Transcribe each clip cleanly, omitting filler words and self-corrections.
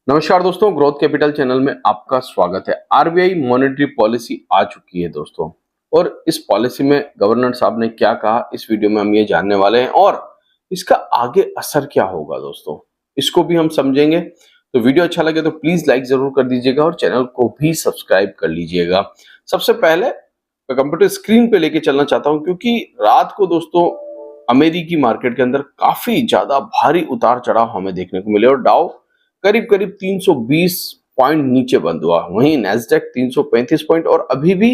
नमस्कार दोस्तों, growth capital channel में आपका स्वागत है। आरबीआई मॉनेटरी पॉलिसी आ चुकी है दोस्तों, और इस पॉलिसी में गवर्नर साहब ने क्या कहा, इस वीडियो में हम ये जानने वाले हैं और इसका आगे असर क्या होगा दोस्तों, इसको भी हम समझेंगे। तो वीडियो अच्छा लगे तो प्लीज लाइक जरूर कर दीजिएगा और चैनल को भी सब्सक्राइब कर लीजिएगा। सबसे पहले मैं कंप्यूटर स्क्रीन पे लेके चलना चाहता हूं, क्योंकि रात को दोस्तों अमेरिकी मार्केट के अंदर काफी ज्यादा भारी उतार चढ़ाव हमें देखने को मिले और डाउ करीब करीब 320 पॉइंट नीचे बंद हुआ। वहीं नैस्डैक 335 पॉइंट, और अभी भी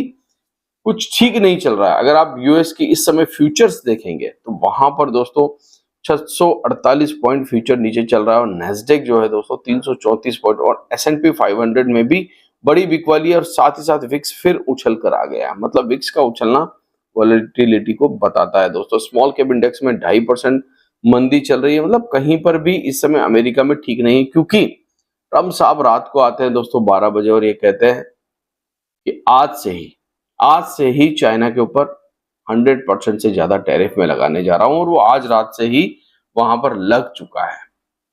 कुछ ठीक नहीं चल रहा है। अगर आप यूएस की इस समय फ्यूचर्स देखेंगे तो वहां पर दोस्तों 648 पॉइंट फ्यूचर नीचे चल रहा है, और नैस्डैक जो है दोस्तों 334 पॉइंट, और S&P 500 में भी बड़ी वीक वाली है, और साथ ही साथ विक्स फिर उछल कर आ गया। मतलब विक्स का उछलना वॉलेटिलिटी को बताता है दोस्तों। स्मॉल कैप इंडेक्स में 2.5% मंदी चल रही है। मतलब कहीं पर भी इस समय अमेरिका में ठीक नहीं है, क्योंकि ट्रम्प साहब रात को आते हैं दोस्तों 12 बजे और ये कहते हैं कि आज से ही चाइना के ऊपर 100% से ज्यादा टैरिफ में लगाने जा रहा हूं, और वो आज रात से ही वहां पर लग चुका है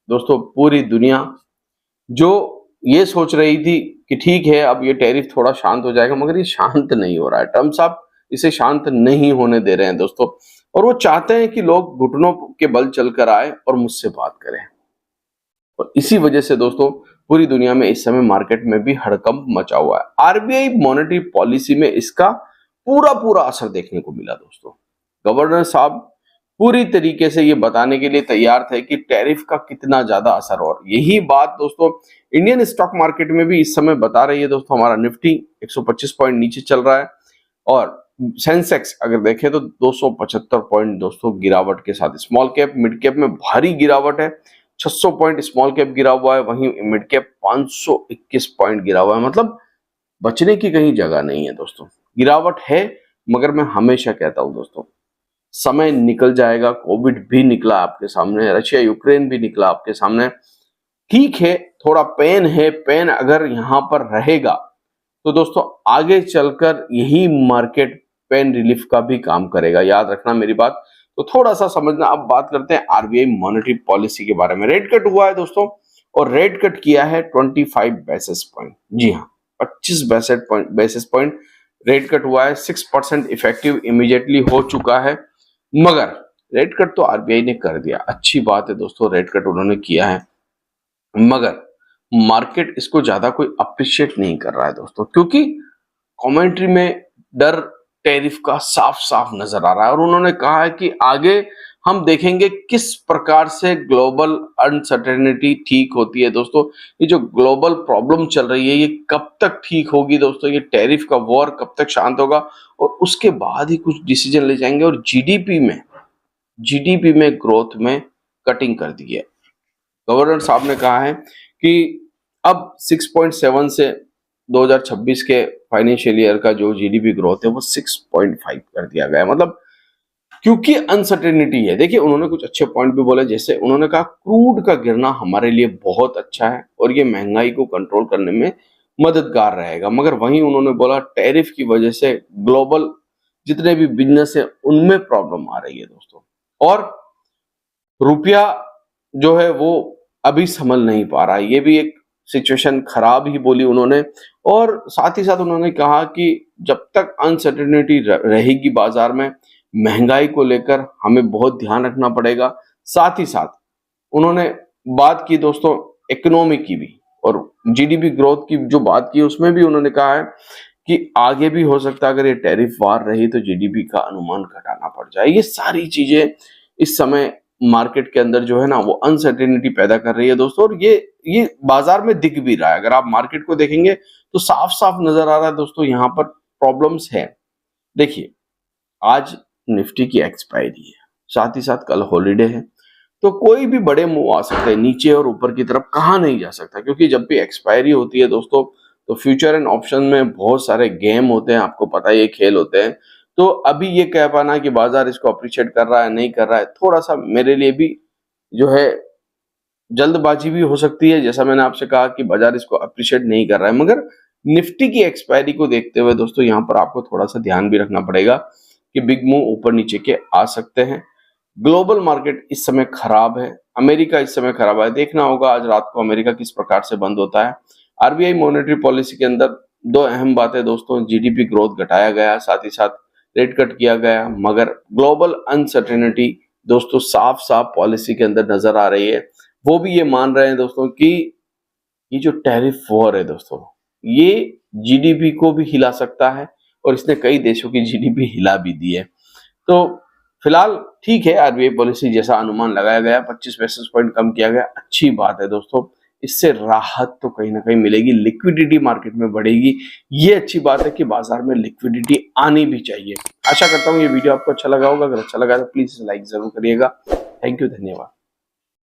दोस्तों। पूरी दुनिया जो ये सोच रही थी कि ठीक है अब ये टैरिफ थोड़ा शांत हो जाएगा, मगर ये शांत नहीं हो रहा है। ट्रम्प साहब इसे शांत नहीं होने दे रहे हैं दोस्तों, और वो चाहते हैं कि लोग घुटनों के बल चलकर आए और मुझसे बात करें। और इसी वजह से दोस्तों पूरी दुनिया में इस समय मार्केट में भी हड़कंप मचा हुआ है। आरबीआई मॉनेटरी पॉलिसी में इसका पूरा पूरा असर देखने को मिला दोस्तों। गवर्नर साहब पूरी तरीके से ये बताने के लिए तैयार थे कि टैरिफ का कितना ज्यादा असर, और यही बात दोस्तों इंडियन स्टॉक मार्केट में भी इस समय बता रही है दोस्तों। हमारा निफ्टी 125 पॉइंट नीचे चल रहा है, और सेंसेक्स अगर देखें तो 275 पॉइंट दोस्तों गिरावट के साथ। स्मॉल कैप मिड कैप में भारी गिरावट है, 600 पॉइंट स्मॉल कैप गिरा हुआ है, वहीं मिड कैप 521 पॉइंट गिरा हुआ है। मतलब बचने की कहीं जगह नहीं है दोस्तों। गिरावट है, मगर मैं हमेशा कहता हूं दोस्तों, समय निकल जाएगा। कोविड भी निकला आपके सामने, रशिया यूक्रेन भी निकला आपके सामने। ठीक है, थोड़ा पेन है, पेन अगर यहां पर रहेगा तो दोस्तों आगे चलकर यही मार्केट पेन रिलीफ का भी काम करेगा। याद रखना मेरी बात, तो थोड़ा सा समझना। अब बात करते हैं आरबीआई मॉनेटरी पॉलिसी के बारे में। रेट कट हुआ है दोस्तों, और रेट कट किया है 25 बेसिस पॉइंट। जी हाँ, 25 बेसिस पॉइंट रेट कट हुआ है। 6% इफेक्टिव इमीडिएटली हो चुका है, मगर रेट कट तो आरबीआई ने कर दिया, अच्छी बात है दोस्तों, रेट कट उन्होंने किया है, मगर मार्केट इसको ज्यादा कोई अप्रिशिएट नहीं कर रहा है दोस्तों, क्योंकि कमेंट्री में डर टैरिफ का साफ साफ नजर आ रहा है। और उन्होंने कहा है कि आगे हम देखेंगे किस प्रकार से ग्लोबल अनसर्टेनिटी ठीक होती है दोस्तों। ये जो ग्लोबल प्रॉब्लम चल रही है ये कब तक ठीक होगी दोस्तों, ये टैरिफ का वॉर कब तक शांत होगा, और उसके बाद ही कुछ डिसीजन ले जाएंगे। और जीडीपी में ग्रोथ में कटिंग कर दी है। गवर्नर साहब ने कहा है कि अब 6.7 से 2026 के फाइनेंशियल ईयर का जो जीडीपी ग्रोथ है वो 6.5 कर दिया गया है। मतलब क्योंकि अनसर्टेनिटी है। देखिए उन्होंने कुछ अच्छे पॉइंट भी बोले, जैसे उन्होंने कहा क्रूड का गिरना हमारे लिए बहुत अच्छा है और ये महंगाई को कंट्रोल करने में मददगार रहेगा, मगर वहीं उन्होंने बोला टैरिफ की वजह से ग्लोबल जितने भी बिजनेस है उनमें प्रॉब्लम आ रही है दोस्तों, और रुपया जो है वो अभी संभल नहीं पा रहा है। ये भी एक सिचुएशन खराब ही बोली उन्होंने। और साथ ही साथ उन्होंने कहा कि जब तक अनसर्टेनिटी रहेगी बाजार में, महंगाई को लेकर हमें बहुत ध्यान रखना पड़ेगा। साथ ही साथ उन्होंने बात की दोस्तों इकोनॉमी की भी, और जीडीपी ग्रोथ की जो बात की उसमें भी उन्होंने कहा है कि आगे भी हो सकता है अगर ये टैरिफ वार रही तो जीडीपी का अनुमान घटाना पड़ जाए। ये सारी चीजें इस समय मार्केट के अंदर जो है ना वो अनसर्टेनिटी पैदा कर रही है दोस्तों, और ये बाजार में दिख भी रहा है। अगर आप मार्केट को देखेंगे तो साफ साफ नजर आ रहा है दोस्तों, यहाँ पर प्रॉब्लम्स है। देखिए आज निफ्टी की एक्सपायरी है, साथ ही साथ कल हॉलीडे है, तो कोई भी बड़े मूव आ सकते हैं नीचे और ऊपर की तरफ, कहाँ नहीं जा सकता, क्योंकि जब भी एक्सपायरी होती है दोस्तों तो फ्यूचर एंड ऑप्शन में बहुत सारे गेम होते हैं, आपको पता है ये खेल होते हैं। तो अभी ये कह पाना कि बाजार इसको अप्रिशिएट कर रहा है नहीं कर रहा है, थोड़ा सा मेरे लिए भी जो है जल्दबाजी भी हो सकती है। जैसा मैंने आपसे कहा कि बाजार इसको अप्रिशिएट नहीं कर रहा है, मगर निफ्टी की एक्सपायरी को देखते हुए दोस्तों यहाँ पर आपको थोड़ा सा ध्यान भी रखना पड़ेगा कि बिग मूव ऊपर नीचे के आ सकते हैं। ग्लोबल मार्केट इस समय खराब है, अमेरिका इस समय खराब है। देखना होगा आज रात को अमेरिका किस प्रकार से बंद होता है। आरबीआई मॉनेटरी पॉलिसी के अंदर दो अहम बातें दोस्तों, जीडीपी ग्रोथ घटाया गया, साथ ही साथ रेट कट किया गया, मगर ग्लोबल अनसर्टेनिटी दोस्तों साफ साफ पॉलिसी के अंदर नजर आ रही है। वो भी ये मान रहे हैं दोस्तों कि ये जो टैरिफ वॉर है दोस्तों, ये जीडीपी को भी हिला सकता है और इसने कई देशों की जीडीपी हिला भी दी है। तो फिलहाल ठीक है, आरबीआई पॉलिसी जैसा अनुमान लगाया गया 25 बेसिस पॉइंट कम किया गया, अच्छी बात है दोस्तों। इससे राहत तो कहीं ना कहीं मिलेगी, लिक्विडिटी मार्केट में बढ़ेगी। ये अच्छी बात है कि बाजार में लिक्विडिटी आनी भी चाहिए। आशा करता हूँ ये वीडियो आपको अच्छा लगा होगा। अगर अच्छा लगा तो प्लीज लाइक जरूर करिएगा। थैंक यू, धन्यवाद।